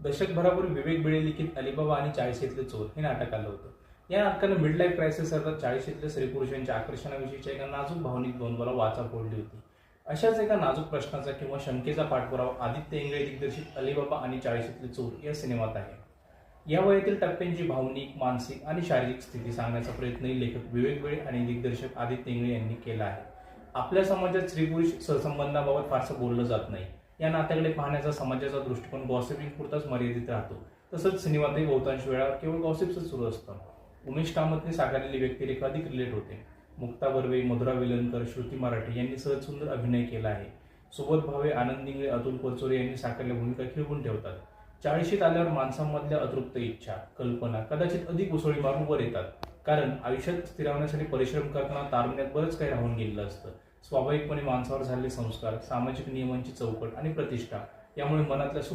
दशकभरापूर्वी विवेक भिडे लिखित अलिबाबा आणि चाळीशीतले चोर हे नाटक आलं होतं. या नाटकानं मिड लाईफ क्रायसिस अर्थात चाळीशीतल्या स्त्री पुरुषांच्या आकर्षणाविषयीच्या एका नाजूक भावनिक द्वंद्वाला वाचा फोडली होती. अशाच एका नाजूक प्रश्नाचा किंवा शंकेचा पाठपुरावा आदित्य इंगळे दिग्दर्शित अलिबाबा आणि चाळीशीतले चोर या सिनेमात आहे. या वयातील टप्प्यांची भावनिक, मानसिक आणि शारीरिक स्थिती सांगण्याचा प्रयत्नही लेखक विवेक भिडे आणि दिग्दर्शक आदित्य इंगळे यांनी केला आहे. आपल्या समाजात स्त्री पुरुष सहसंबंधाबाबत फारसं बोललं जात नाही. या नात्याकडे पाहण्याचा समाजाचा दृष्टिकोन गॉसिपिंग पुरताच मर्यादित राहतो. तसंच सिनेमातही बहुतांश वेळा केवळ गॉसिप्सच सुरू असतं. उमेश कामतने साकारलेली व्यक्तिरेखा अधिक रिलेट होते. मुक्ता बर्वे, मधुरा वेलणकर, श्रुती मराठे यांनी सहज सुंदर अभिनय केला आहे. सुबोध भावे, आनंद इंगळे, अतुल परचुरे यांनी साकारल्या भूमिका खिळवून ठेवतात. चाळीशीत आल्यावर माणसांमधल्या अतृप्त इच्छा, कल्पना कदाचित अधिक उसळी मारून वर येतात. कारण आयुष्यात स्थिरावण्यासाठी परिश्रम करताना तारुण्यात बरंच काही राहून गेलेलं असतं. स्वाभाविकपणे माणसावर झालेले संस्कार, सामाजिक नियमांची चौकट आणि प्रतिष्ठा यामुळे मनातल्या